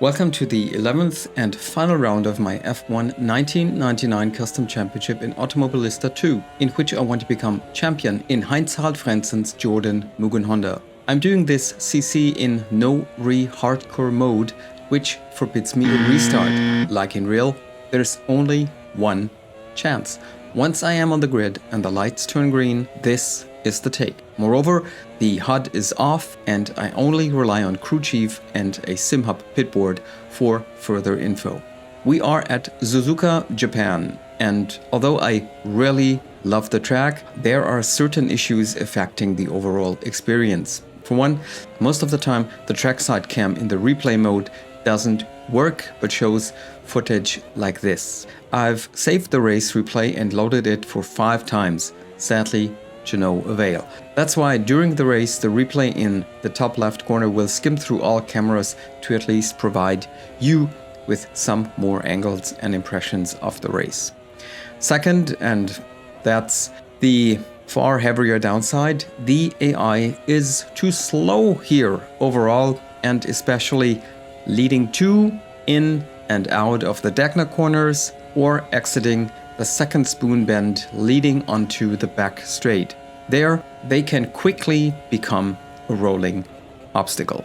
Welcome to the 11th and final round of my F1 1999 Custom Championship in Automobilista 2, in which I want to become champion in Heinz-Harald Frenzen's Jordan Mugen Honda. I'm doing this CC in no hardcore mode, which forbids me a restart. Like in real, there's only one chance. Once I am on the grid and the lights turn green, this is the take. Moreover, the HUD is off and I only rely on crew chief and a SimHub pitboard for further info. We are at Suzuka, Japan, and although I really love the track, there are certain issues affecting the overall experience. For one, most of the time the trackside cam in the replay mode doesn't work but shows footage like this. I've saved the race replay and loaded it for 5 times, sadly to no avail. That's why during the race the replay in the top left corner will skim through all cameras to at least provide you with some more angles and impressions of the race. Second, and that's the far heavier downside, the AI is too slow here overall, and especially leading to, in and out of the Dagna corners or exiting the second spoon bend leading onto the back straight. There, they can quickly become a rolling obstacle.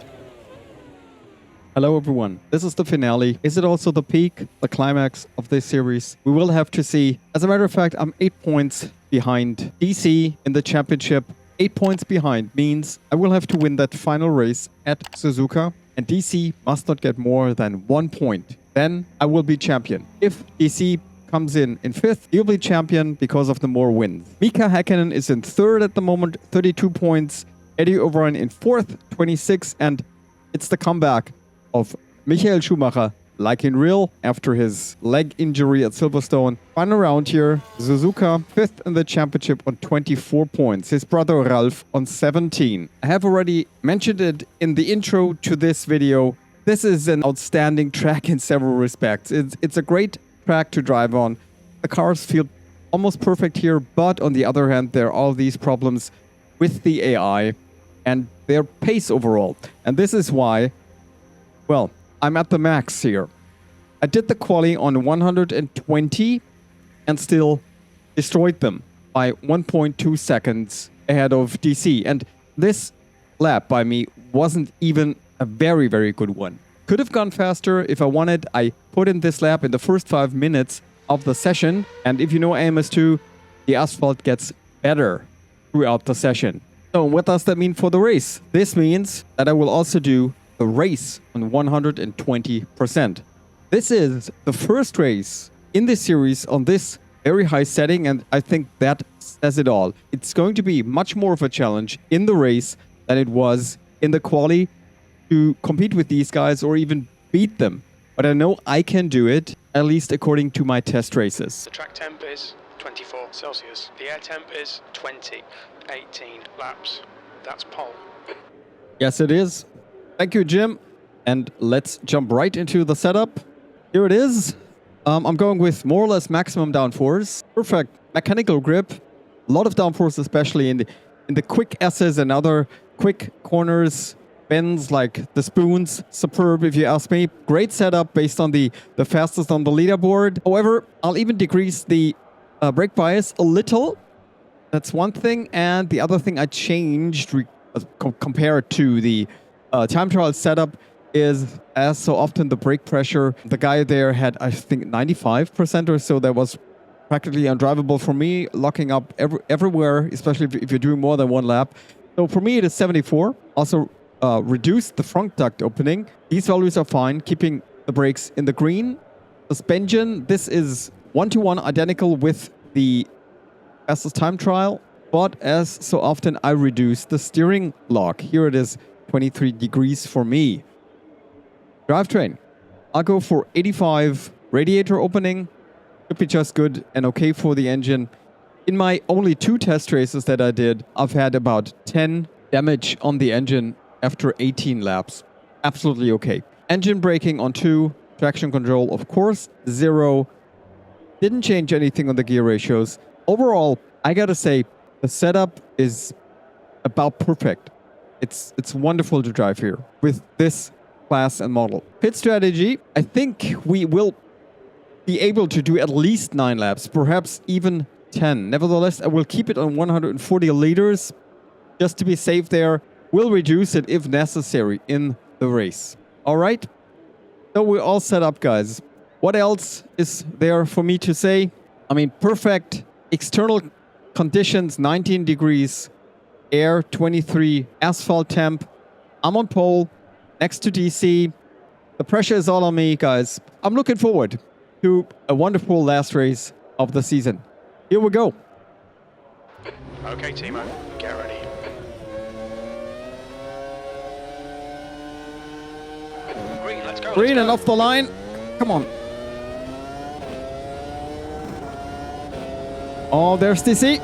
Hello everyone, this is the finale. Is it also the peak, the climax of this series? We will have to see. As a matter of fact, I'm 8 points behind DC in the championship. 8 points behind means I will have to win that final race at Suzuka, and DC must not get more than 1 point. Then I will be champion. If DC comes in 5th, he'll be champion because of the more wins. Mika Häkkinen is in 3rd at the moment, 32 points. Eddie O'Brien in 4th, 26, and it's the comeback of Michael Schumacher, like in real, after his leg injury at Silverstone. Final round here, Suzuka 5th in the championship on 24 points. His brother Ralf on 17. I have already mentioned it in the intro to this video. This is an outstanding track in several respects. It's a great track to drive on. The cars feel almost perfect here, but on the other hand, there are all these problems with the AI and their pace overall. And this is why, well, I'm at the max here. I did the quali on 120 and still destroyed them by 1.2 seconds ahead of DC. And this lap by me wasn't even a very, very good one. Could have gone faster if I wanted. I put in this lap in the first 5 minutes of the session. And if you know AMS2, the asphalt gets better throughout the session. So what does that mean for the race? This means that I will also do the race on 120%. This is the first race in this series on this very high setting, and I think that says it all. It's going to be much more of a challenge in the race than it was in the quali to compete with these guys or even beat them. But I know I can do it, at least according to my test races. The track temp is 24 Celsius. The air temp is 20, 18 laps. That's pole. Yes, it is. Thank you, Jim. And let's jump right into the setup. Here it is. I'm going with more or less maximum downforce. Perfect mechanical grip. A lot of downforce, especially in the quick S's and other quick corners. Bends like the spoons, superb if you ask me. Great setup based on the fastest on the leaderboard. However, I'll even decrease the brake bias a little. That's one thing. And the other thing I changed compared to the time trial setup is, as so often, the brake pressure. The guy there had, I think, 95% or so. That was practically undrivable for me, locking up everywhere, especially if you're doing more than one lap. So for me, it is 74. Also, reduced the front duct opening. These values are fine, keeping the brakes in the green. Suspension, this is 1-to-1 identical with the fastest time trial, but as so often I reduce the steering lock. Here it is 23 degrees for me. Drivetrain, I'll go for 85 radiator opening. Should be just good and okay for the engine. In my only 2 test races that I did, I've had about 10 damage on the engine after 18 laps. Absolutely okay. Engine braking on 2, traction control of course 0. Didn't change anything on the gear ratios. Overall, I gotta say, the setup is about perfect. It's wonderful to drive here with this class and model. Pit strategy, I think we will be able to do at least 9 laps, perhaps even 10. Nevertheless, I will keep it on 140 liters just to be safe there. We'll reduce it if necessary in the race. All right? So we're all set up, guys. What else is there for me to say? I mean, perfect external conditions, 19 degrees, air 23, asphalt temp. I'm on pole, next to DC. The pressure is all on me, guys. I'm looking forward to a wonderful last race of the season. Here we go. Okay, Timo, get ready. Green, let's go. Green and off the line. Come on. Oh, there's DC.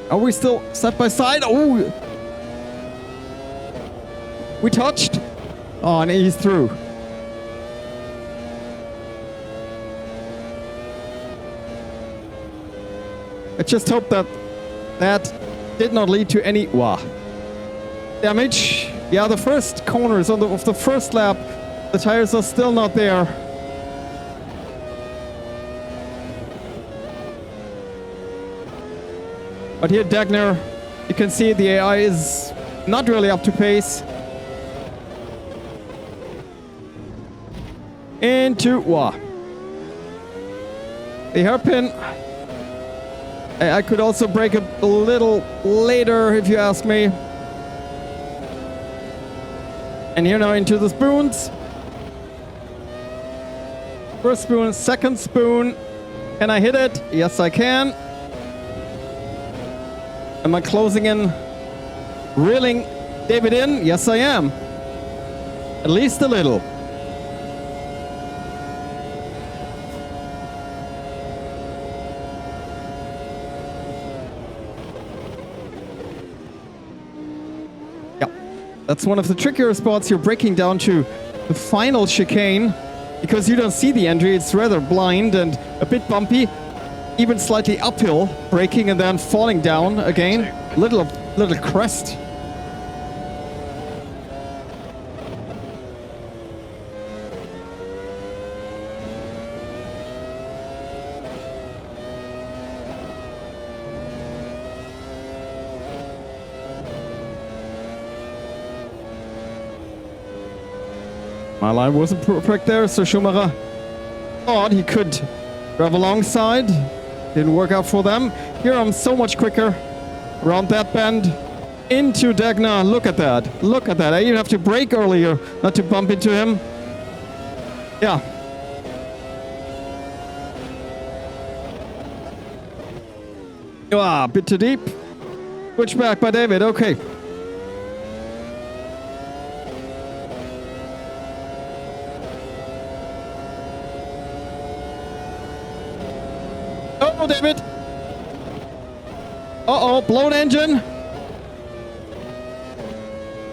Are we still side by side? Oh! We touched. Oh, and he's through. I just hope that that did not lead to any damage. Yeah, the first corners of the first lap, the tires are still not there. But here, Dagner, you can see the AI is not really up to pace. Into the hairpin. I could also brake a little later, if you ask me. And here now into the spoons. First spoon, second spoon. Can I hit it? Yes, I can. Am I closing in? Reeling David in? Yes, I am. At least a little. That's one of the trickier spots. You're breaking down to the final chicane because you don't see the entry. It's rather blind and a bit bumpy, even slightly uphill, braking and then falling down again. Little crest. My line wasn't perfect there, so Schumacher thought he could drive alongside. Didn't work out for them. Here I'm so much quicker. Around that bend. Into Dagner. Look at that. Look at that. I even have to brake earlier not to bump into him. Yeah. A bit too deep. Switch back by David. Okay. Oh, David. Uh-oh, blown engine.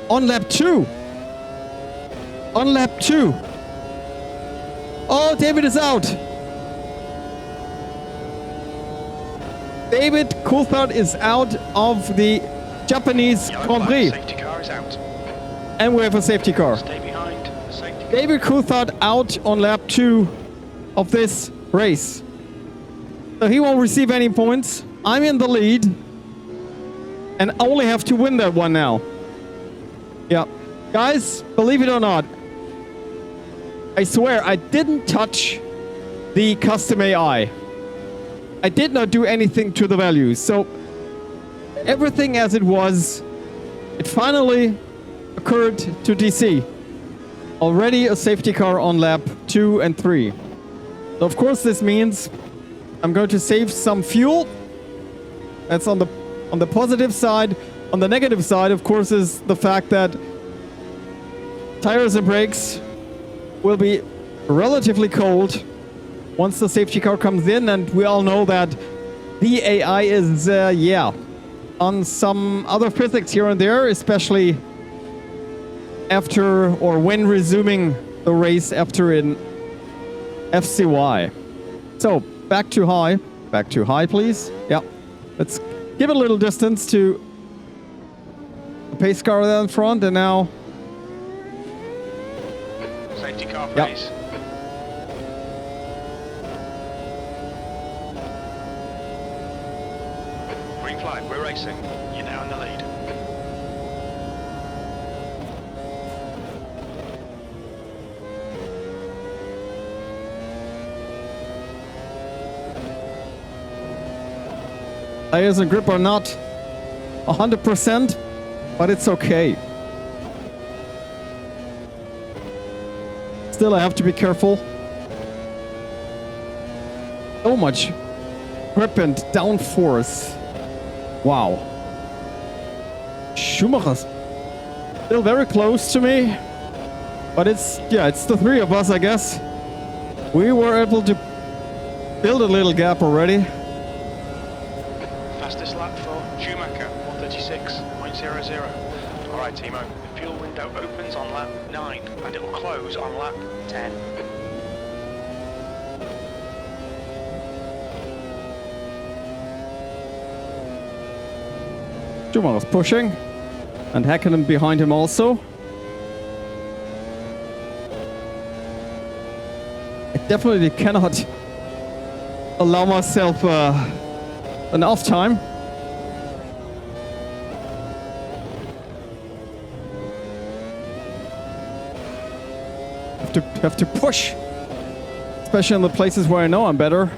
On lap 2. On lap 2. Oh, David is out. David Coulthard is out of the Japanese Grand Prix. Safety car is out. And we have a safety car. Stay behind. The safety car. David Coulthard out on lap 2 of this race. So he won't receive any points. I'm in the lead. And only have to win that one now. Yeah. Guys, believe it or not, I swear I didn't touch the custom AI. I did not do anything to the values. So everything as it was, it finally occurred to DC. Already a safety car on lap 2 and 3. So of course this means I'm going to save some fuel. That's on the positive side. On the negative side, of course, is the fact that tires and brakes will be relatively cold once the safety car comes in, and we all know that the AI is, on some other physics here and there, especially after or when resuming the race after an FCY. So, back to high. Back to high, please. Yeah. Let's give it a little distance to pace car there in front, and now... Safety car, Yep. please. Green flag, we're racing. You're now in the lead. Tires and grip are not 100%, but it's okay. Still, I have to be careful. So much grip and downforce. Wow. Schumacher's still very close to me, but it's the three of us, I guess. We were able to build a little gap already. Fastest lap for Schumacher, 136.00. Alright, Timo, the fuel window opens on lap 9 and it will close on lap 10. Schumacher's pushing, and Häkkinen behind him also. I definitely cannot allow myself an off time. Have to push, especially in the places where I know I'm better.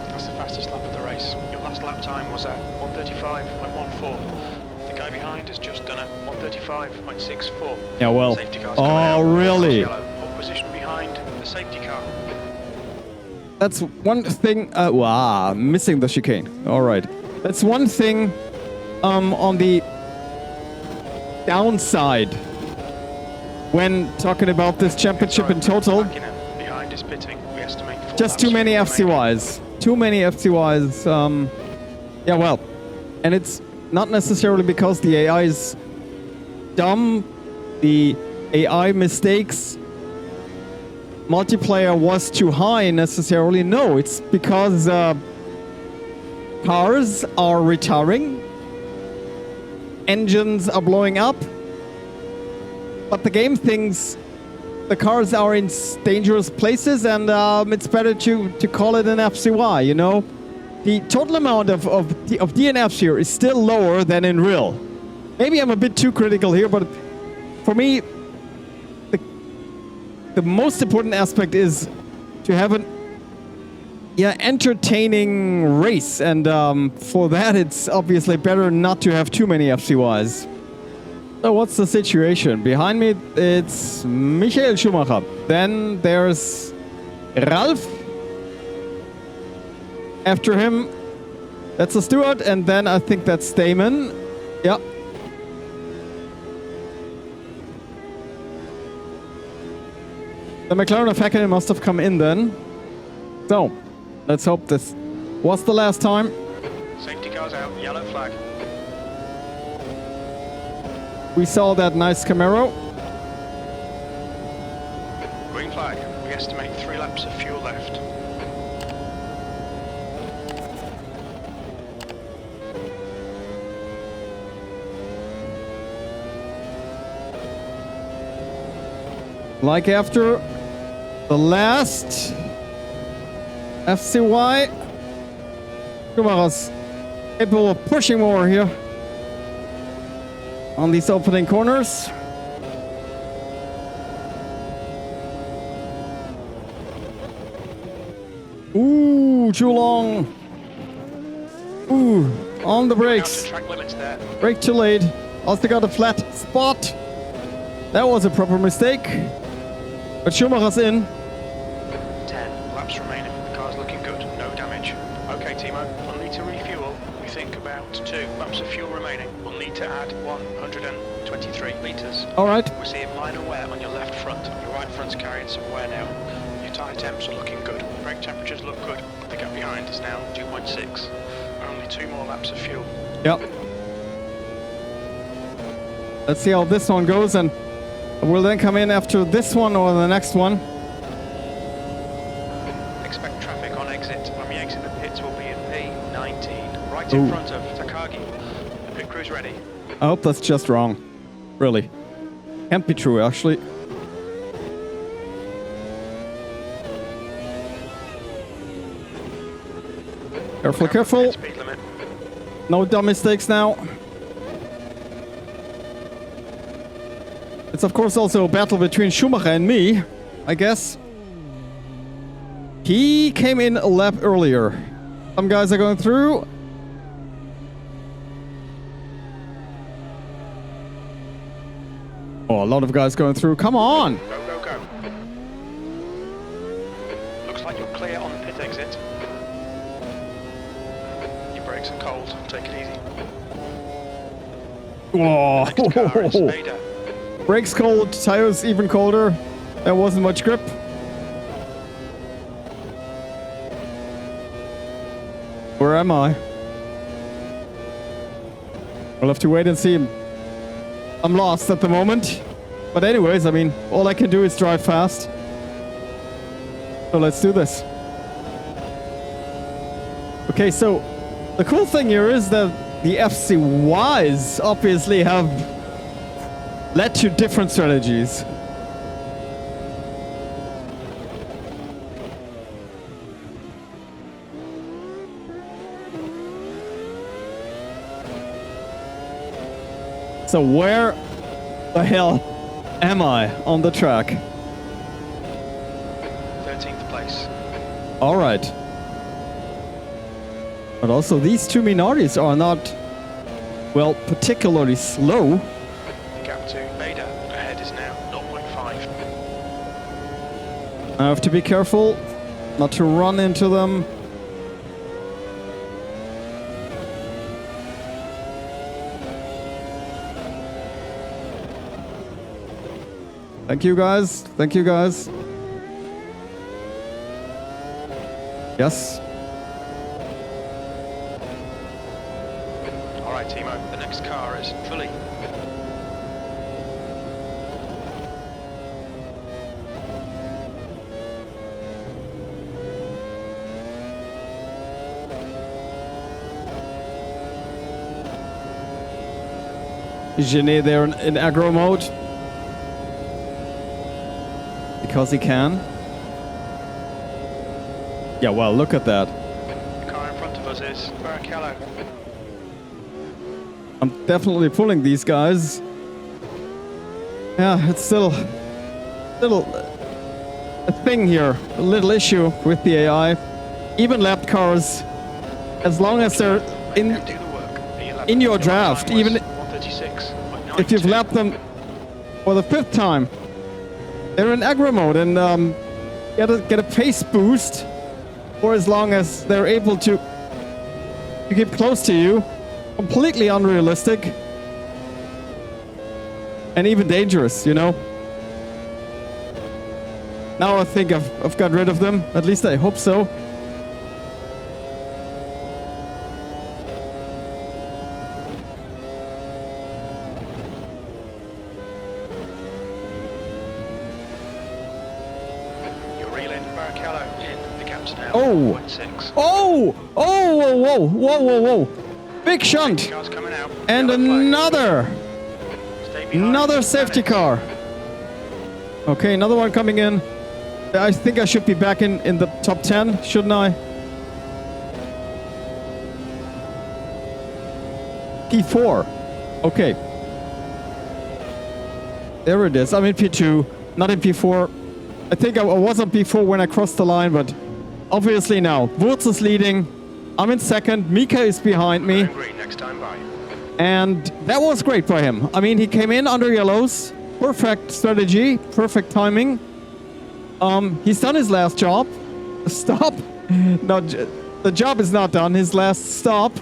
That's the fastest lap of the race. Your last lap time was at 135.14. The guy behind has just done a 135.64. Yeah, well. Safety car's coming out. Oh, really? Yellow. Pole position behind the safety car. That's one thing. Wow, missing the chicane. All right, that's one thing. On the downside, when talking about this championship in total, Behind is pitting. We estimate 4 just too laps many remaining. FCYs. Too many FCYs. Yeah, well, and it's not necessarily because the AI is dumb. The AI mistakes multiplayer was too high necessarily. No, it's because cars are retiring, engines are blowing up, but the game thinks the cars are in dangerous places, and it's better to call it an FCY, you know? The total amount of DNFs here is still lower than in real. Maybe I'm a bit too critical here, but for me, the most important aspect is to have an entertaining race, and for that it's obviously better not to have too many FCYs. So what's the situation? Behind me it's Michael Schumacher. Then there's Ralf. After him, that's a Stewart, and then I think that's Damon. Yeah. The McLaren of Häkkinen must have come in then. So, let's hope this was the last time. Safety car's out. Yellow flag. We saw that nice Camaro. Green flag. We estimate 3 laps of fuel left. Like after the last FCY, Schumacher's capable of pushing more here on these opening corners. Ooh, too long. Ooh, on the brakes. Track limits there. Brake too late. Also got a flat spot. That was a proper mistake. But Schumacher's in. 10 laps remaining. The car's looking good. No damage. Okay, Timo. We'll need to refuel. We think about 2 laps of fuel remaining. We'll need to add 123 litres. All right. We're seeing minor wear on your left front. Your right front's carrying some wear now. Your tyre temps are looking good. Brake temperatures look good. The gap behind is now 2.6. Only 2 more laps of fuel. Yep. Let's see how this one goes, and we'll then come in after this one or the next one. Expect traffic on exit. When we exit the pits, we'll be in P19. Right in Ooh. front of Takagi. The pit crew's ready. I hope that's just wrong. Really. Can't be true, actually. Careful, careful. Speed limit. No dumb mistakes now. It's of course also a battle between Schumacher and me, I guess. He came in a lap earlier. Some guys are going through. Oh, a lot of guys going through. Come on! Go, go, go. Looks like you're clear on the pit exit. Your brakes are cold. Take it easy. Whoa! Next car is Vader. Brakes cold, tires even colder. There wasn't much grip. Where am I? We'll have to wait and see. I'm lost at the moment. But anyways, I mean, all I can do is drive fast. So let's do this. Okay, so the cool thing here is that the FCYs obviously have led to different strategies. So where the hell am I on the track? 13th place. All right. But also these two Minaris are not, well, particularly slow. The gap to Vader ahead is now 0.5. I have to be careful not to run into them. Thank you guys. Thank you guys. Yes. All right, Timo. The next car is fully. Genet there in aggro mode. Because he can. Yeah, well, look at that. The car in front of us is Barrichello. I'm definitely pulling these guys. Yeah, it's still a thing here, a little issue with the AI. Even lapped cars, as long as they're in your draft, even if you've lapped them for the 5th time, they're in aggro mode and get a pace boost for as long as they're able to keep close to you. Completely unrealistic. And even dangerous, you know? Now I think I've got rid of them. At least I hope so. You're reeling Barrichello in. The gap's now Oh! 0.6. Oh! Oh! Whoa! Whoa! Whoa! Whoa! Whoa! Big shunt! Car's coming out. And Yellow flag. another! Stay behind. Another safety car. Okay, another one coming in. I think I should be back in the top 10, shouldn't I? P4. Okay. There it is. I'm in P2, not in P4. I think I was on P4 when I crossed the line, but obviously now. Wurz is leading. I'm in second. Mika is behind me. Green next time by. And that was great by him. I mean, he came in under yellows. Perfect strategy. Perfect timing. He's done his last job. Stop. No, the job is not done. His last stop.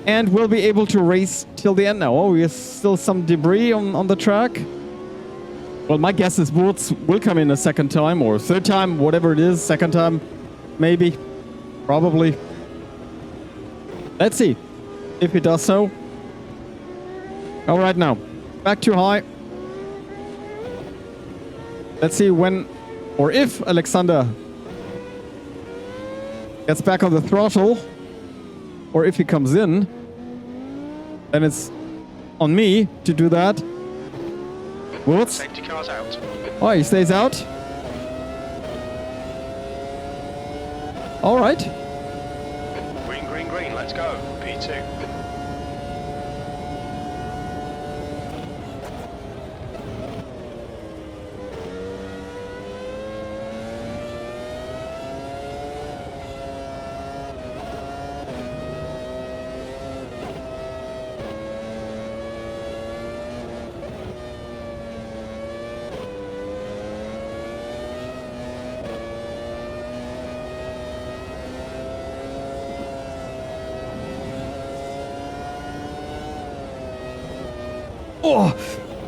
And we'll be able to race till the end now. Oh, there's still some debris on the track. Well, my guess is Wurz will come in a second time or third time, whatever it is. Second time, maybe. Probably. Let's see if he does so. All right, now back to high. Let's see when or if Alexander gets back on the throttle. or if he comes in, then it's on me to do that. Whoops. Safety car's out. Oh, he stays out. All right. Green, green, green. Let's go. P2.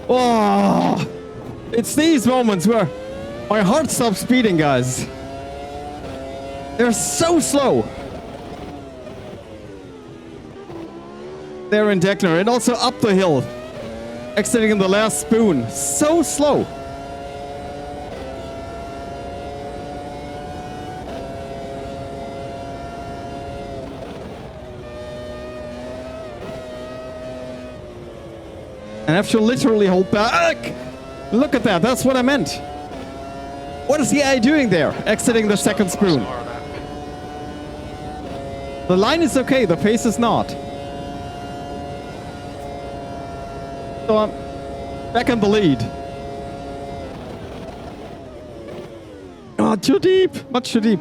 Oh, it's these moments where my heart stops beating, guys. They're so slow. They're in Deckner and also up the hill, exiting in the last spoon. So slow. And I have to literally hold back. Look at that. That's what I meant. What is the AI doing there? Exiting the second spoon. The line is okay. The pace is not. So I'm back in the lead. Oh, too deep. Much too deep.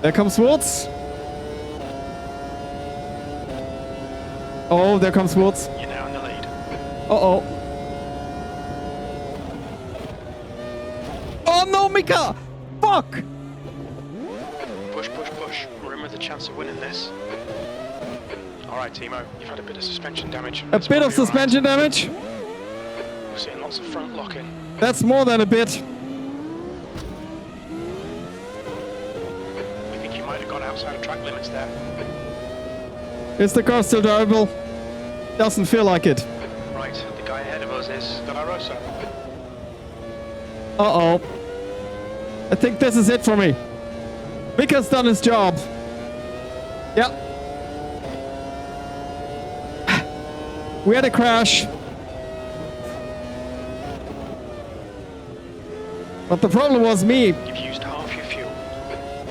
There comes Woods. Oh, there comes Woods. You're now in the lead. Uh-oh. Oh no, Mika! Fuck! Push, push, push. Remember the chance of winning this. Alright, Timo, you've had a bit of suspension damage. A bit of suspension damage? We're seeing lots of front locking. That's more than a bit. We think you might have gone outside of track limits there. Is the car still drivable? Doesn't feel like it. Right, the guy ahead of us is De La Rosa. Uh-oh. I think this is it for me. Mika's done his job. Yep. We had a crash. But the problem was me You've used half your fuel.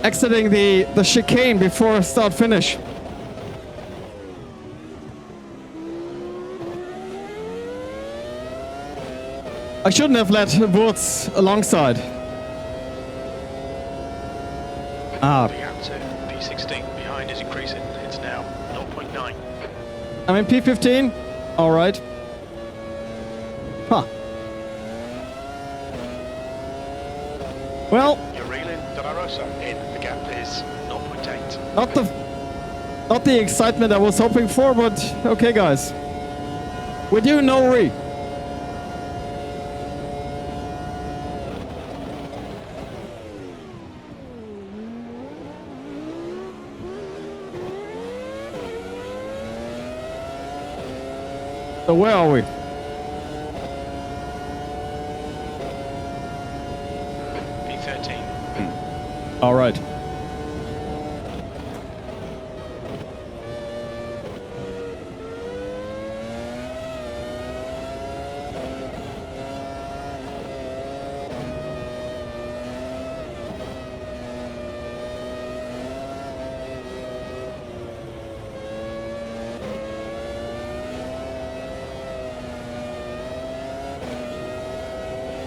exiting the chicane before start finish. I shouldn't have let Woods alongside. Ah, The gap to P16 behind is increasing. It's now 0.9. I'm in P15. All right. Huh. Well, You're reeling De La Rosa in. The gap is 0.8. not the excitement I was hoping for, but okay, guys. We're doing no re. So where are we? P13. All right.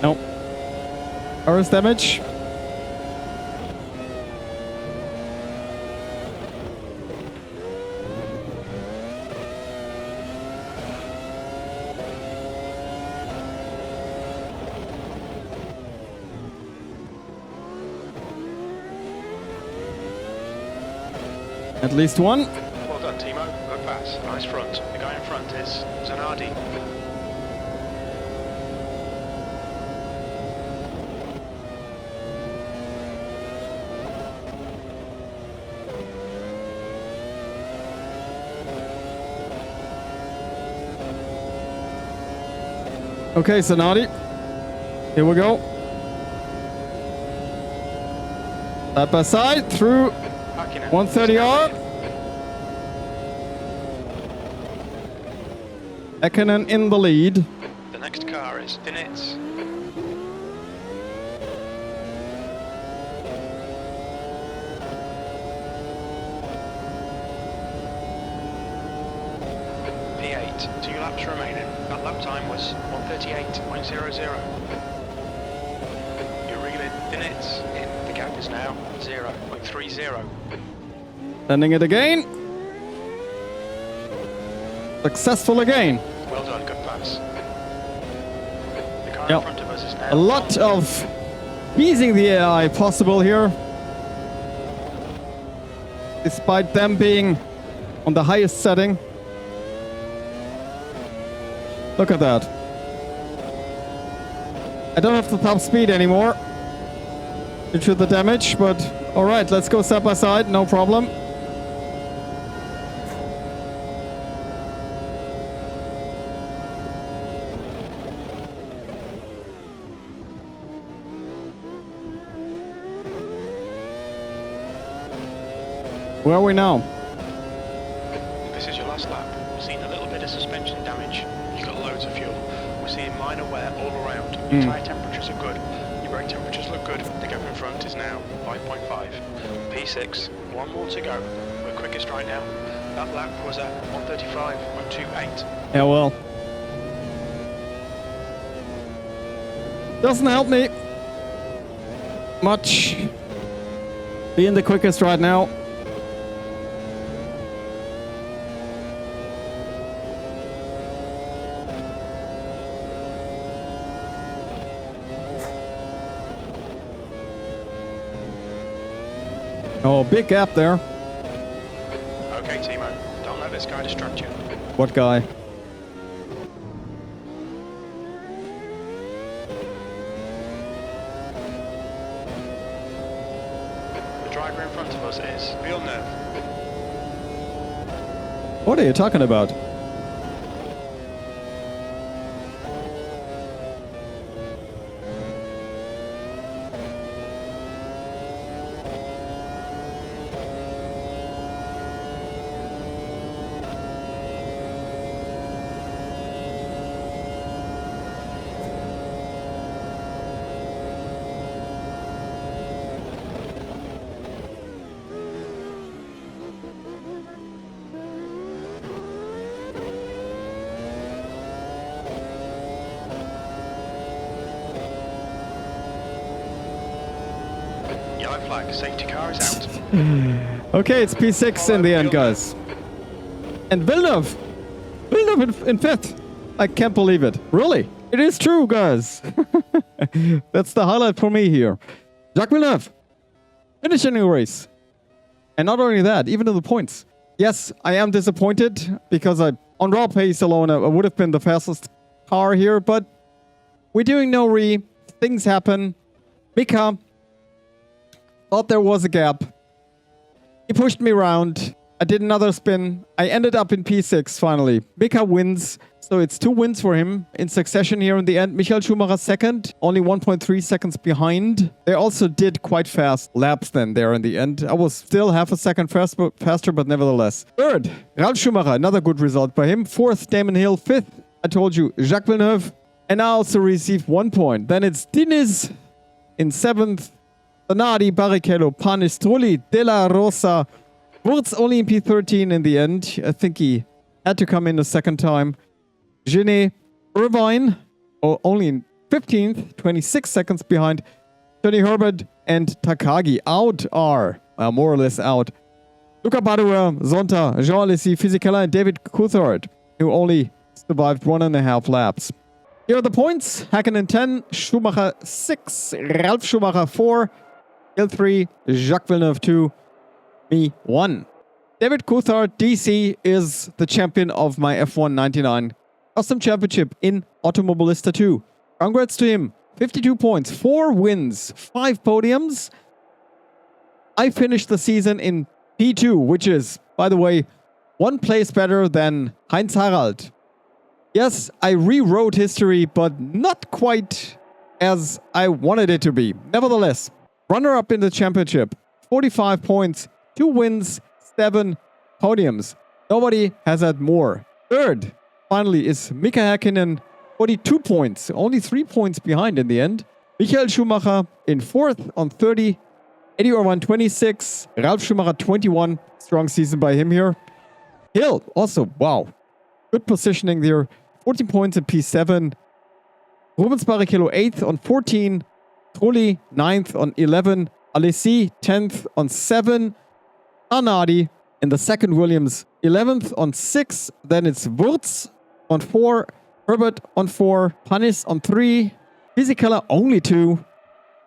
Nope. Earth damage. At least one. Well done, Timo. Good pass. Nice front. The guy in front is Zanardi. Okay, Zanardi. Here we go. Side by side through Backing out. 130R. Ekkonen in the lead. The next car is Dinitz. P8, 2 laps remaining. That lap time was 1:38.00. You're reeling Dinitz in. The gap is now 0.30. Sending it again. Successful again. Well done, good pass. The car Yep. in front of us is now A lot of easing the AI possible here. Despite them being on the highest setting. Look at that. I don't have the top speed anymore due to the damage, but alright, let's go side by side, no problem. Where are we now? This is your last lap. We've seen a little bit of suspension damage. You've got loads of fuel. We're seeing minor wear all around. Your tyre temperatures are good. Your brake temperatures look good. The gap in front is now 5.5. P6, one more to go. We're quickest right now. That lap was at 1:35.28. Yeah, well. Doesn't help me much being the quickest right now. Oh, big gap there. Okay, Timo, don't let this guy distract you. What guy? The driver in front of us is Villeneuve. What are you talking about? Yellow flag, safety car is out. Okay, it's P6 in the end, guys. And Villeneuve! Villeneuve in fifth! I can't believe it. Really? It is true, guys. That's the highlight for me here. Jacques Villeneuve finishing the race. And not only that, even in the points. Yes, I am disappointed because on raw pace alone, I would have been the fastest car here, but we're doing no re. Things happen. Mika thought there was a gap. He pushed me around. I did another spin. I ended up in P6 finally. Mika wins. So it's 2 wins for him in succession here in the end. Michael Schumacher second, only 1.3 seconds behind. They also did quite fast laps then there in the end. I was still half a second faster, but nevertheless. Third, Ralf Schumacher, another good result by him. Fourth, Damon Hill. Fifth, I told you, Jacques Villeneuve. And I also received 1 point. Then it's Diniz in seventh. Zanardi, Barrichello, Panistrulli, De La Rosa. Wurz only in P13 in the end. I think he had to come in a second time. Genet, Irvine, only in 15th, 26 seconds behind. Tony Herbert and Takagi out are more or less out. Luca Badua, Zonta, Jean Alesi, Fisichella, and David Coulthard, who only survived 1.5 laps. Here are the points. Hakkinen 10, Schumacher 6, Ralf Schumacher 4, Hill 3, Jacques Villeneuve 2, me 1. David Coulthard, DC, is the champion of my F1 99 Custom Championship in Automobilista 2. Congrats to him. 52 points, 4 wins, 5 podiums. I finished the season in P2, which is, by the way, 1 place better than Heinz-Harald. Yes, I rewrote history, but not quite as I wanted it to be. Nevertheless, runner-up in the championship. 45 points, 2 wins, 7 podiums. Nobody has had more. Third, finally, is Mika Häkkinen, 42 points, only 3 points behind in the end. Michael Schumacher in fourth on 30. Eddie Irvine 26. Ralf Schumacher 21. Strong season by him here. Hill also, wow. Good positioning there. 14 points in P7. Rubens Barrichello 8th on 14. Trulli 9th on 11. Alessi 10th on 7. Arnadi in the second Williams 11th on 6. Then it's Wurz on 4. Herbert on 4. Panis on 3. Fisichella only 2.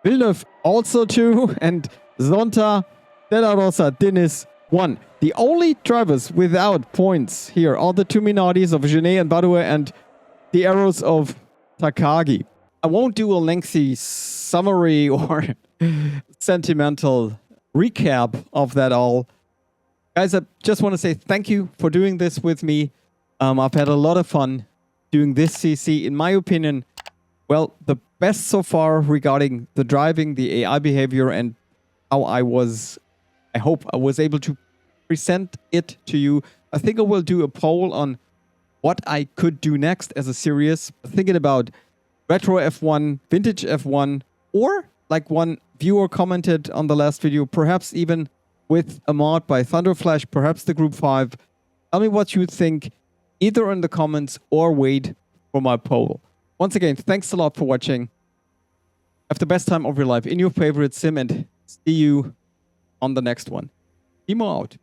Villeneuve also 2. And Zonta, De La Rosa, Diniz 1. The only drivers without points here are the two Minardis of Genet and Badouet and the arrows of Takagi. I won't do a lengthy summary or sentimental recap of that all. Guys, I just want to say thank you for doing this with me. I've had a lot of fun doing this CC. In my opinion, well, the best so far regarding the driving, the AI behavior, and how I hope I was able to present it to you. I think I will do a poll on what I could do next as a series. Thinking about retro F1, vintage F1, or like one viewer commented on the last video, perhaps even with a mod by Thunderflash, perhaps the Group 5. Tell me what you think, either in the comments or wait for my poll. Once again, thanks a lot for watching. Have the best time of your life in your favorite sim and see you on the next one. Timo out.